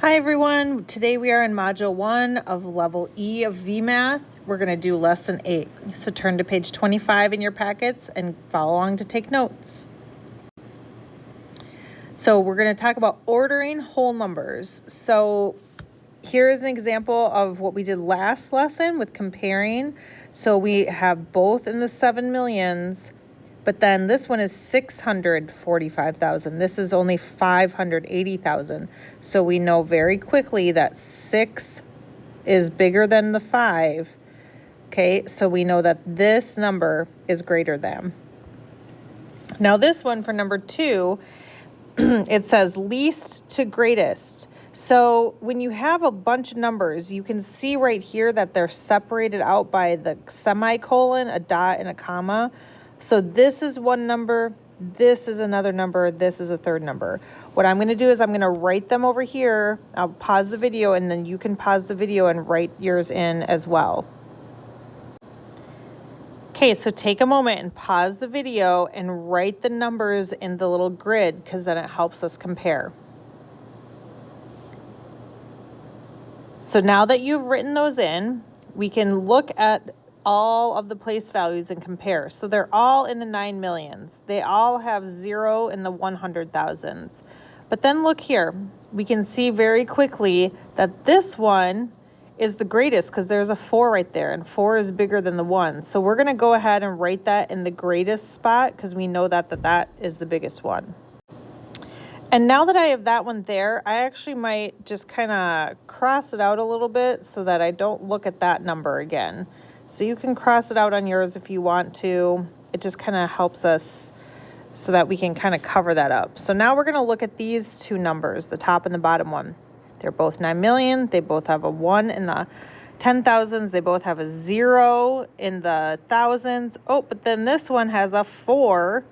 Hi everyone, today we are in Module 1 of Level E of VMath. We're going to do Lesson 8. So turn to page 25 in your packets and follow along to take notes. So we're going to talk about ordering whole numbers. So here is an example of what we did last lesson with comparing. So we have both in the 7 millions, but then this one is 645,000. This is only 580,000. So we know very quickly that 6 is bigger than the 5. Okay, so we know that this number is greater than. Now this one for number 2, it says least to greatest. So when you have a bunch of numbers, you can see right here that they're separated out by the semicolon, a dot, and a comma. So this is one number, this is another number, this is a third number. What I'm going to do is I'm going to write them over here. I'll pause the video and then you can pause the video and write yours in as well. Okay, so take a moment and pause the video and write the numbers in the little grid because then it helps us compare. So now that you've written those in, we can look at all of the place values and compare. So they're all in the 9 millions. They all have 0 in the 100,000s. But then look here, we can see very quickly that this one is the greatest because there's a 4 right there and 4 is bigger than the 1. So we're going to go ahead and write that in the greatest spot because we know that that is the biggest one. And now that I have that one there, I actually might just kind of cross it out a little bit so that I don't look at that number again. So you can cross it out on yours if you want to. It just kind of helps us so that we can kind of cover that up. So now we're going to look at these two numbers, the top and the bottom one. They're both 9 million. They both have a 1 in the 10,000s. They both have a 0 in the thousands. Oh, but then this one has a 4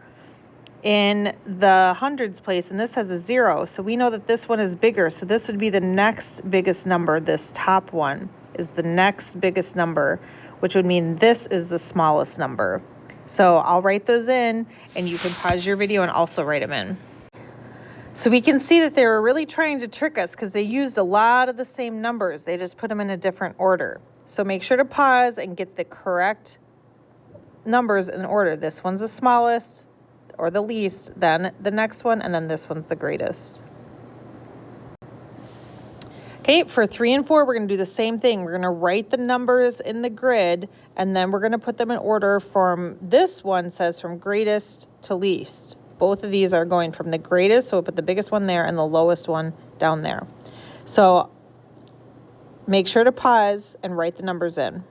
in the hundreds place, and this has a 0. So we know that this one is bigger. So this would be the next biggest number. This top one is the next biggest number, which would mean this is the smallest number. So I'll write those in, and you can pause your video and also write them in. So we can see that they were really trying to trick us because they used a lot of the same numbers. They just put them in a different order. So make sure to pause and get the correct numbers in order. This one's the smallest or the least, then the next one, and then this one's the greatest. Okay, for 3 and 4, we're going to do the same thing. We're going to write the numbers in the grid, and then we're going to put them in order from, this one says from greatest to least. Both of these are going from the greatest, so we'll put the biggest one there and the lowest one down there. So make sure to pause and write the numbers in.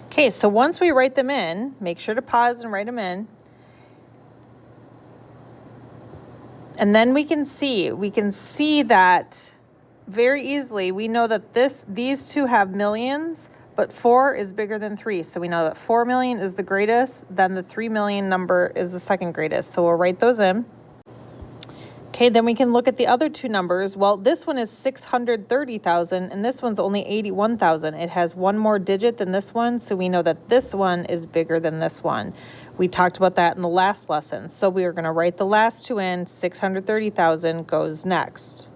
Okay, so once we write them in, make sure to pause and write them in. And then we can see that very easily. We know that these two have millions, but 4 is bigger than 3. So we know that 4 million is the greatest, then the 3 million number is the second greatest. So we'll write those in. Okay, then we can look at the other two numbers. Well, this one is 630,000 and this one's only 81,000. It has one more digit than this one, so we know that this one is bigger than this one. We talked about that in the last lesson. So we are going to write the last two in. 630,000 goes next.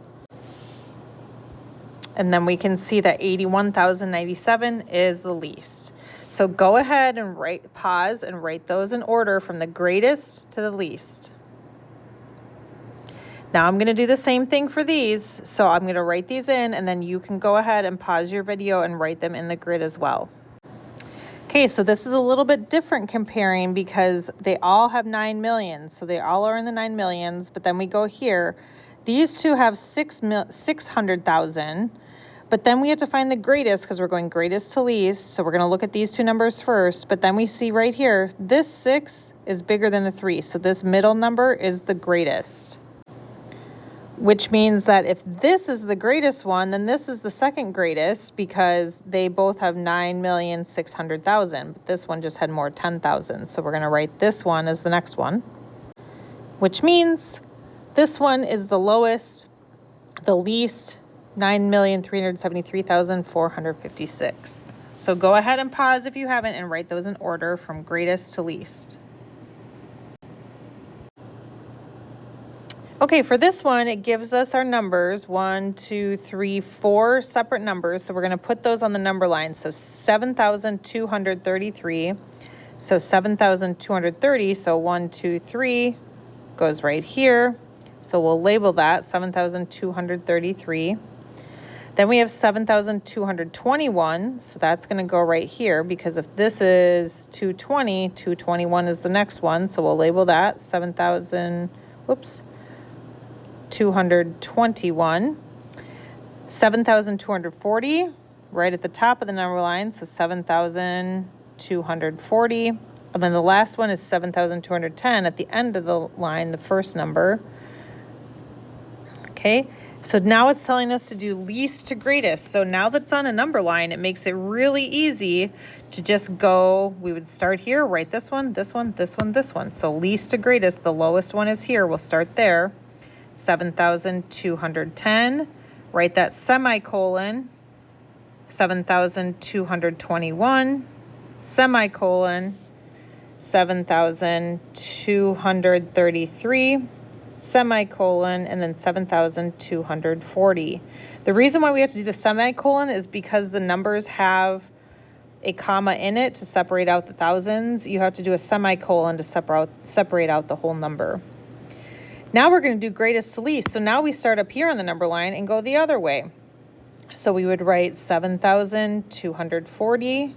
And then we can see that 81,097 is the least. So go ahead and pause and write those in order from the greatest to the least. Now I'm going to do the same thing for these. So I'm going to write these in, and then you can go ahead and pause your video and write them in the grid as well. Okay, so this is a little bit different comparing because they all have 9 million. So they all are in the 9 millions, but then we go here. These two have 600,000, but then we have to find the greatest because we're going greatest to least. So we're going to look at these two numbers first, but then we see right here, this 6 is bigger than the 3. So this middle number is the greatest, which means that if this is the greatest one, then this is the second greatest because they both have 9,600,000, but this one just had more 10,000. So we're going to write this one as the next one, which means this one is the lowest, the least, 9,373,456. So go ahead and pause if you haven't and write those in order from greatest to least. Okay, for this one, it gives us our numbers, 1, 2, 3, 4 separate numbers. So we're going to put those on the number line. So 7,233. So 7,230. So 1, 2, 3 goes right here. So we'll label that 7,233. Then we have 7,221. So that's going to go right here because if this is 220, 221 is the next one. So we'll label that 221. 7,240 right at the top of the number line, so 7,240. And then the last one is 7,210 at the end of the line, the first number. Okay, so now it's telling us to do least to greatest. So now that it's on a number line, it makes it really easy to just go, we would start here, write this one, this one, this one, this one. So least to greatest, the lowest one is here, we'll start there. 7,210, write that semicolon, 7,221, semicolon, 7,233, semicolon, and then 7,240. The reason why we have to do the semicolon is because the numbers have a comma in it to separate out the thousands. You have to do a semicolon to separate out the whole number. Now we're going to do greatest to least. So now we start up here on the number line and go the other way. So we would write 7,240,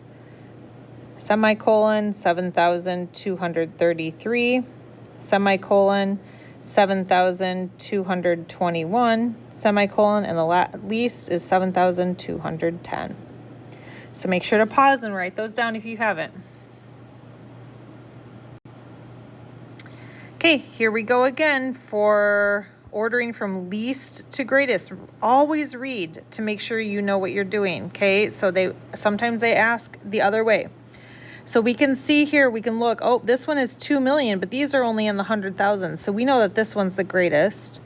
semicolon, 7,233, semicolon, 7,221, semicolon, and the least is 7,210. So make sure to pause and write those down if you haven't. Okay, here we go again for ordering from least to greatest. Always read to make sure you know what you're doing, okay? So sometimes they ask the other way. So we can see here, we can look, oh, this one is 2 million, but these are only in the 100,000. So we know that this one's the greatest.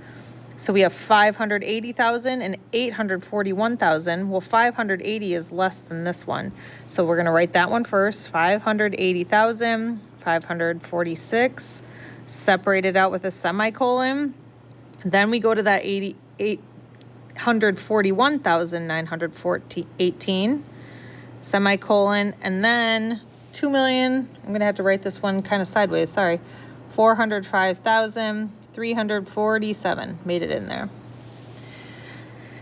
So we have 580,000 and 841,000. Well, 580 is less than this one. So we're gonna write that one first, 580,000, 546. Separate it out with a semicolon. Then we go to that 841,918, semicolon, and then 2 million. I'm going to have to write this one kind of sideways, sorry. 405,347, made it in there.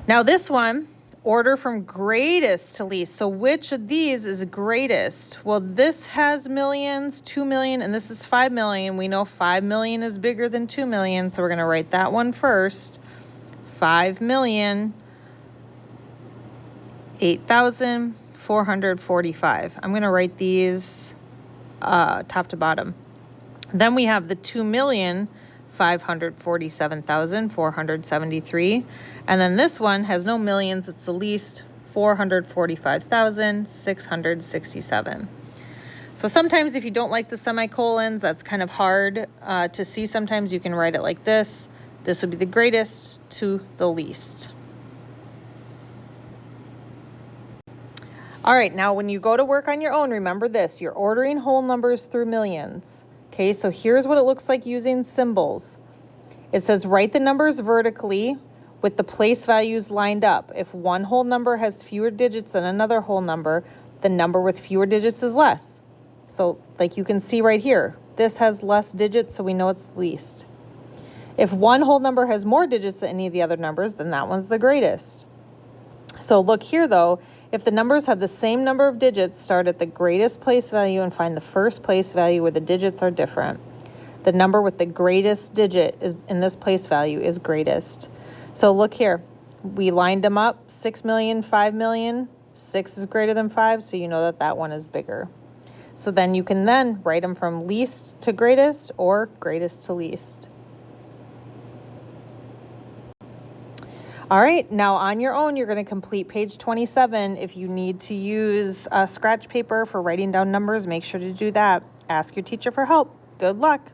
Now this one, order from greatest to least. So which of these is greatest? Well, this has millions, 2 million, and this is 5 million. We know 5 million is bigger than 2 million, so we're going to write that one first. 5 million, 8,445. I'm going to write these top to bottom. Then we have the 2,547,473. And then this one has no millions, it's the least, 445,667. So sometimes if you don't like the semicolons, that's kind of hard to see. Sometimes you can write it like this. This would be the greatest to the least. All right, now when you go to work on your own, remember this, you're ordering whole numbers through millions. Okay, so here's what it looks like using symbols. It says write the numbers vertically with the place values lined up. If one whole number has fewer digits than another whole number, the number with fewer digits is less. So like you can see right here, this has less digits, so we know it's the least. If one whole number has more digits than any of the other numbers, then that one's the greatest. So look here though, if the numbers have the same number of digits, start at the greatest place value and find the first place value where the digits are different. The number with the greatest digit is in this place value is greatest. So look here, we lined them up, 6 million, 5 million, 6 is greater than 5, so you know that that one is bigger. So then you can then write them from least to greatest or greatest to least. All right, now on your own, you're going to complete page 27. If you need to use scratch paper for writing down numbers, make sure to do that. Ask your teacher for help. Good luck.